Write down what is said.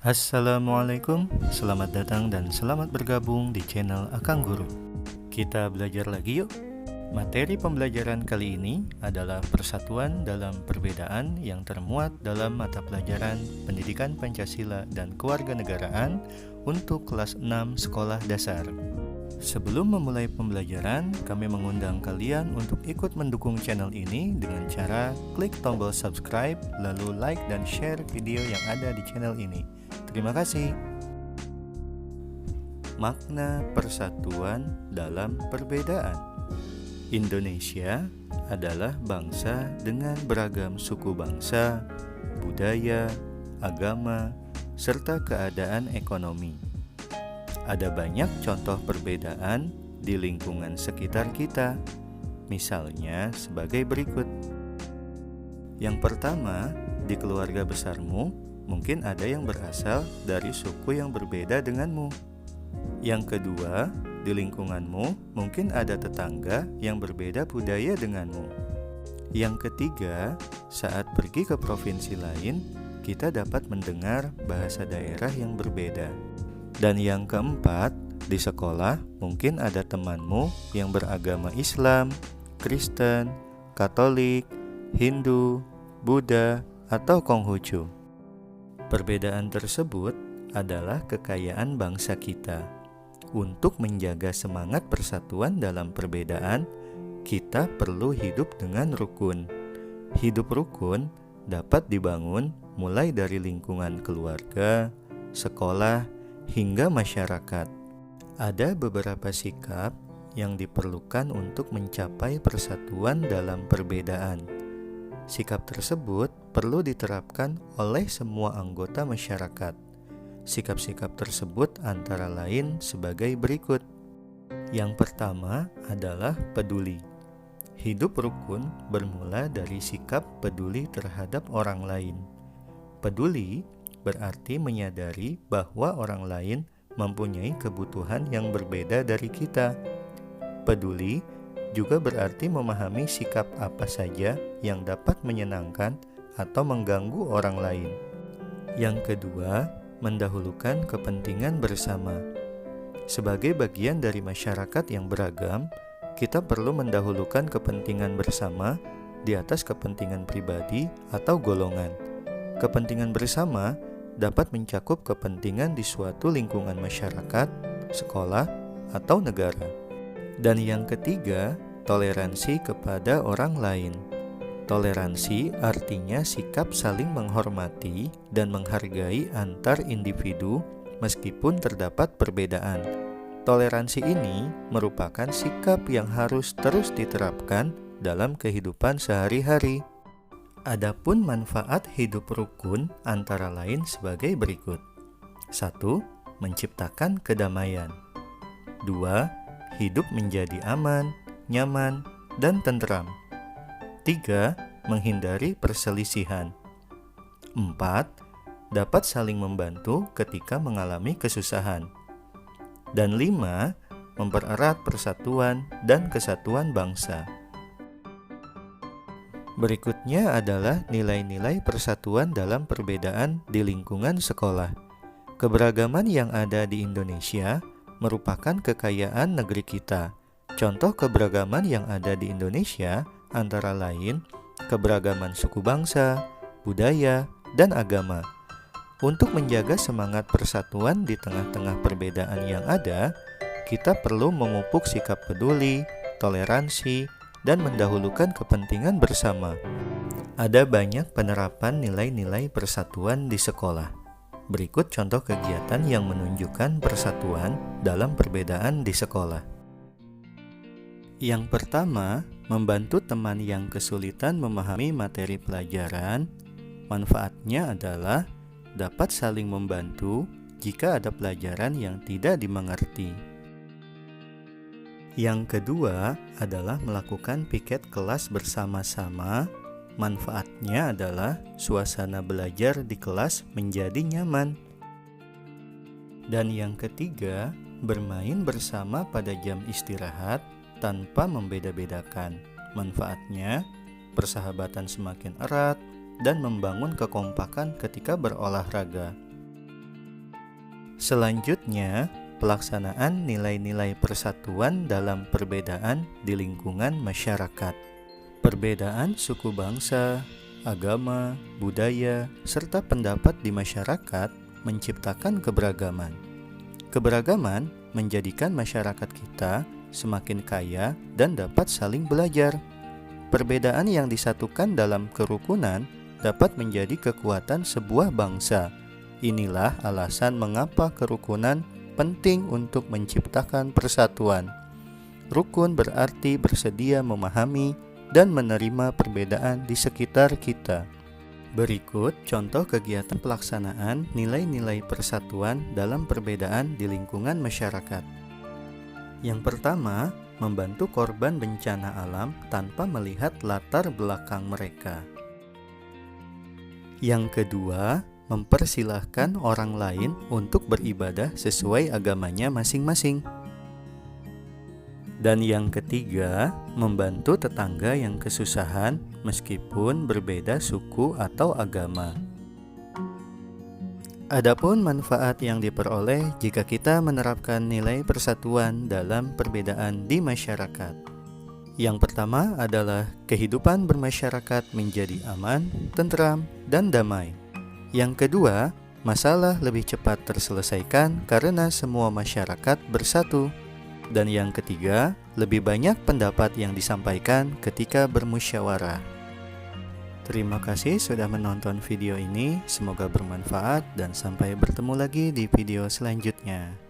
Assalamualaikum, selamat datang dan selamat bergabung di channel Akang Guru. Kita belajar lagi yuk. Materi pembelajaran kali ini adalah persatuan dalam perbedaan yang termuat dalam mata pelajaran Pendidikan Pancasila dan Kewarganegaraan untuk kelas 6 sekolah dasar. Sebelum memulai pembelajaran, kami mengundang kalian untuk ikut mendukung channel ini dengan cara klik tombol subscribe, lalu like dan share video yang ada di channel ini. Terima kasih. Makna persatuan dalam perbedaan. Indonesia adalah bangsa dengan beragam suku bangsa, budaya, agama, serta keadaan ekonomi. Ada banyak contoh perbedaan di lingkungan sekitar kita, misalnya sebagai berikut. Yang pertama, di keluarga besarmu, mungkin ada yang berasal dari suku yang berbeda denganmu. Yang kedua, di lingkunganmu, mungkin ada tetangga yang berbeda budaya denganmu. Yang ketiga, saat pergi ke provinsi lain, kita dapat mendengar bahasa daerah yang berbeda. Dan yang keempat, di sekolah mungkin ada temanmu yang beragama Islam, Kristen, Katolik, Hindu, Buddha, atau Konghucu. Perbedaan tersebut adalah kekayaan bangsa kita. Untuk menjaga semangat persatuan dalam perbedaan, kita perlu hidup dengan rukun. Hidup rukun dapat dibangun mulai dari lingkungan keluarga, sekolah, hingga masyarakat. Ada beberapa sikap yang diperlukan untuk mencapai persatuan dalam perbedaan. Sikap tersebut perlu diterapkan oleh semua anggota masyarakat. Sikap-sikap tersebut antara lain sebagai berikut. Yang pertama adalah peduli. Hidup rukun bermula dari sikap peduli terhadap orang lain. Peduli berarti menyadari bahwa orang lain mempunyai kebutuhan yang berbeda dari kita. Peduli juga berarti memahami sikap apa saja yang dapat menyenangkan atau mengganggu orang lain. Yang kedua, mendahulukan kepentingan bersama. Sebagai bagian dari masyarakat yang beragam, kita perlu mendahulukan kepentingan bersama di atas kepentingan pribadi atau golongan. Kepentingan bersama dapat mencakup kepentingan di suatu lingkungan masyarakat, sekolah, atau negara. Dan yang ketiga, toleransi kepada orang lain. Toleransi artinya sikap saling menghormati dan menghargai antar individu meskipun terdapat perbedaan. Toleransi ini merupakan sikap yang harus terus diterapkan dalam kehidupan sehari-hari. Adapun manfaat hidup rukun antara lain sebagai berikut. 1. Menciptakan kedamaian. 2. Hidup menjadi aman, nyaman, dan tentram. 3. Menghindari perselisihan. 4. Dapat saling membantu ketika mengalami kesusahan. Dan 5. Mempererat persatuan dan kesatuan bangsa. Berikutnya adalah nilai-nilai persatuan dalam perbedaan di lingkungan sekolah. Keberagaman yang ada di Indonesia merupakan kekayaan negeri kita. Contoh keberagaman yang ada di Indonesia antara lain keberagaman suku bangsa, budaya, dan agama. Untuk menjaga semangat persatuan di tengah-tengah perbedaan yang ada, kita perlu memupuk sikap peduli, toleransi, dan mendahulukan kepentingan bersama. Ada banyak penerapan nilai-nilai persatuan di sekolah. Berikut contoh kegiatan yang menunjukkan persatuan dalam perbedaan di sekolah. Yang pertama, membantu teman yang kesulitan memahami materi pelajaran. Manfaatnya adalah dapat saling membantu jika ada pelajaran yang tidak dimengerti. Yang kedua adalah melakukan piket kelas bersama-sama. Manfaatnya adalah suasana belajar di kelas menjadi nyaman. Dan yang ketiga, bermain bersama pada jam istirahat tanpa membeda-bedakan. Manfaatnya, persahabatan semakin erat dan membangun kekompakan ketika berolahraga. Selanjutnya, pelaksanaan nilai-nilai persatuan dalam perbedaan di lingkungan masyarakat. Perbedaan suku bangsa, agama, budaya, serta pendapat di masyarakat menciptakan keberagaman. Keberagaman menjadikan masyarakat kita semakin kaya dan dapat saling belajar. Perbedaan yang disatukan dalam kerukunan dapat menjadi kekuatan sebuah bangsa. Inilah alasan mengapa kerukunan penting untuk menciptakan persatuan. Rukun berarti bersedia memahami dan menerima perbedaan di sekitar kita. Berikut contoh kegiatan pelaksanaan nilai-nilai persatuan dalam perbedaan di lingkungan masyarakat. Yang pertama, membantu korban bencana alam tanpa melihat latar belakang mereka. Yang kedua, mempersilahkan orang lain untuk beribadah sesuai agamanya masing-masing. Dan yang ketiga, membantu tetangga yang kesusahan meskipun berbeda suku atau agama. Adapun manfaat yang diperoleh jika kita menerapkan nilai persatuan dalam perbedaan di masyarakat. Yang pertama adalah kehidupan bermasyarakat menjadi aman, tentram, dan damai. Yang kedua, masalah lebih cepat terselesaikan karena semua masyarakat bersatu. Dan yang ketiga, lebih banyak pendapat yang disampaikan ketika bermusyawarah. Terima kasih sudah menonton video ini, semoga bermanfaat dan sampai bertemu lagi di video selanjutnya.